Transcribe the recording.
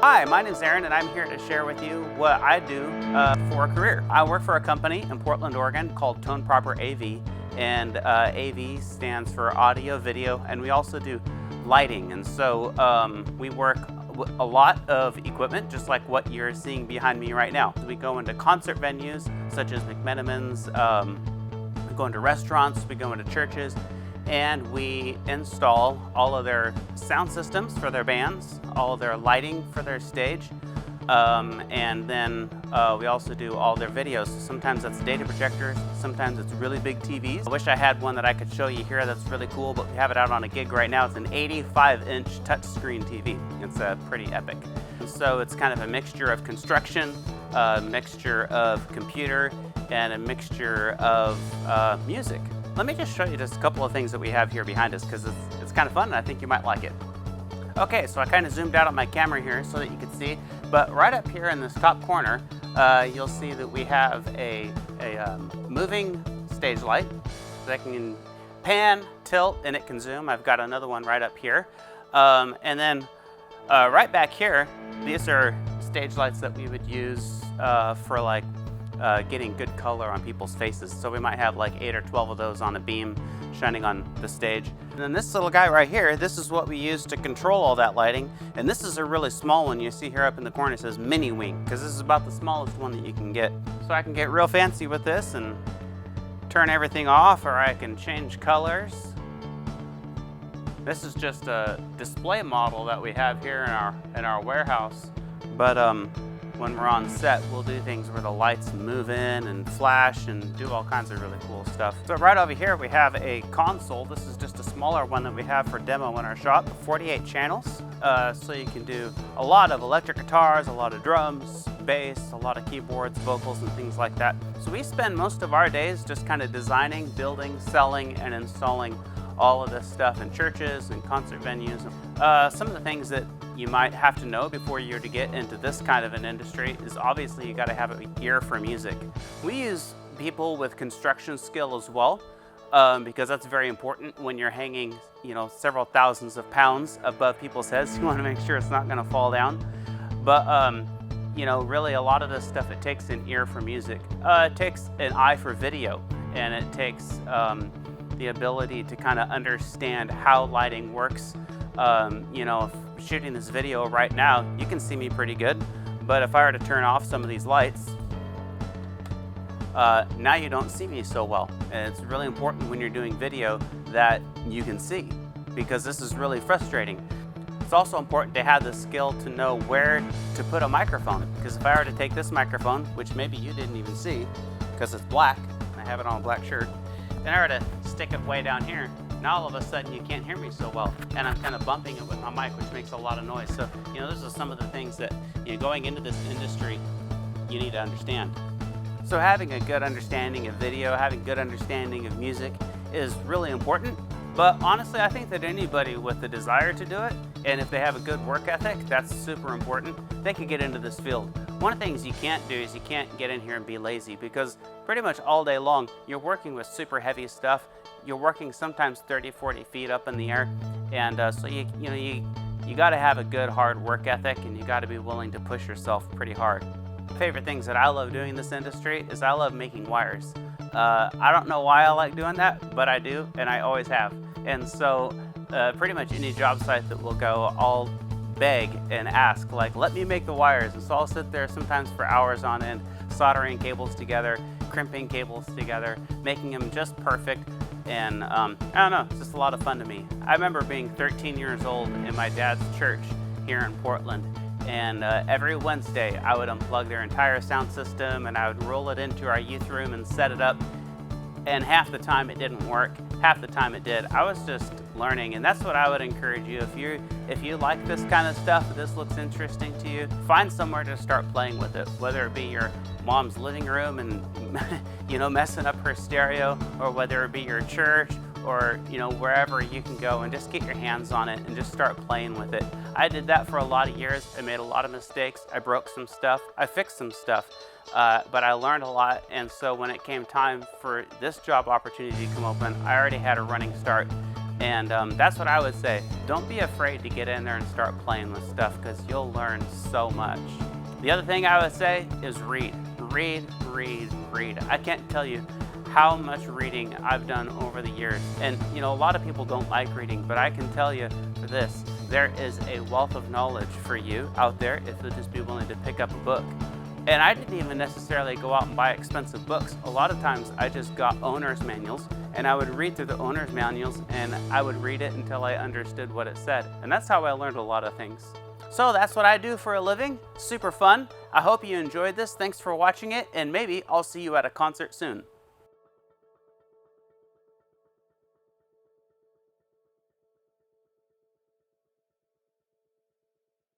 Hi, my name's Aaron, and I'm here to share with you what I do for a career. I work for a company in Portland, Oregon called Tone Proper AV, and AV stands for audio, video, and we also do lighting. And so we work with a lot of equipment, just like what you're seeing behind me right now. We go into concert venues such as McMenamins, we go into restaurants, we go into churches, and we install all of their sound systems for their bands, all of their lighting for their stage, and then we also do all their videos. Sometimes that's data projectors, sometimes it's really big TVs. I wish I had one that I could show you here that's really cool, but we have it out on a gig right now. It's an 85-inch touchscreen TV. It's pretty epic. And so it's kind of a mixture of construction, a mixture of computer, and a mixture of music. Let me just show you just a couple of things that we have here behind us, because it's kind of fun and I think you might like it. Okay, so I kind of zoomed out on my camera here so that you can see, but right up here in this top corner, you'll see that we have a moving stage light that can pan, tilt, and it can zoom. I've got another one right up here. And then right back here, these are stage lights that we would use for like getting good color on people's faces. So we might have like 8 or 12 of those on a beam shining on the stage. And then this little guy right here, this is what we use to control all that lighting. And this is a really small one. You see here up in the corner it says Mini Wing, because this is about the smallest one that you can get. So I can get real fancy with this and turn everything off, or I can change colors. This is just a display model that we have here in our warehouse. But when we're on set, we'll do things where the lights move in and flash and do all kinds of really cool stuff. So right over here we have a console. This is just a smaller one that we have for demo in our shop, 48 channels. So you can do a lot of electric guitars, a lot of drums, bass, a lot of keyboards, vocals, and things like that. So we spend most of our days just kind of designing, building, selling, and installing all of this stuff in churches and concert venues. Some of the things that you might have to know before you're to get into this kind of an industry is obviously you got to have an ear for music. We use people with construction skill as well, because that's very important when you're hanging, several thousands of pounds above people's heads. You want to make sure it's not going to fall down. But really a lot of this stuff, it takes an ear for music. It takes an eye for video, and it takes the ability to kind of understand how lighting works. If shooting this video right now, you can see me pretty good, but if I were to turn off some of these lights, now you don't see me so well. And it's really important when you're doing video that you can see, because this is really frustrating. It's also important to have the skill to know where to put a microphone, because if I were to take this microphone, which maybe you didn't even see because it's black, and I have it on a black shirt, and I were to stick it way down here, now all of a sudden you can't hear me so well, and I'm kind of bumping it with my mic, which makes a lot of noise. So, those are some of the things that, going into this industry, you need to understand. So having a good understanding of video, having good understanding of music is really important. But honestly, I think that anybody with the desire to do it, and if they have a good work ethic, that's super important. They can get into this field. One of the things you can't do is you can't get in here and be lazy, because pretty much all day long you're working with super heavy stuff. You're working sometimes 30, 40 feet up in the air, and so you got to have a good hard work ethic, and you got to be willing to push yourself pretty hard. Favorite things that I love doing in this industry is I love making wires. I don't know why I like doing that, but I do, and I always have. And so pretty much any job site that will go, I'll beg and ask, like, let me make the wires. And so I'll sit there sometimes for hours on end, soldering cables together, crimping cables together, making them just perfect. And I don't know, it's just a lot of fun to me. I remember being 13 years old in my dad's church here in Portland, and every Wednesday I would unplug their entire sound system and I would roll it into our youth room and set it up. And half the time it didn't work, half the time it did. I was just learning, and that's what I would encourage you. If you like this kind of stuff, if this looks interesting to you, find somewhere to start playing with it, whether it be your mom's living room and messing up her stereo, or whether it be your church, or wherever you can go and just get your hands on it and just start playing with it. I did that for a lot of years. I made a lot of mistakes. I broke some stuff. I fixed some stuff. But I learned a lot, and so when it came time for this job opportunity to come open, I already had a running start. And that's what I would say. Don't be afraid to get in there and start playing with stuff, because you'll learn so much. The other thing I would say is read. Read, read, read. I can't tell you how much reading I've done over the years. And you know, a lot of people don't like reading, but I can tell you for this, there is a wealth of knowledge for you out there if you'll just be willing to pick up a book. And I didn't even necessarily go out and buy expensive books. A lot of times I just got owner's manuals, and I would read through the owner's manuals, and I would read it until I understood what it said. And that's how I learned a lot of things. So that's what I do for a living. Super fun. I hope you enjoyed this. Thanks for watching it, and maybe I'll see you at a concert soon.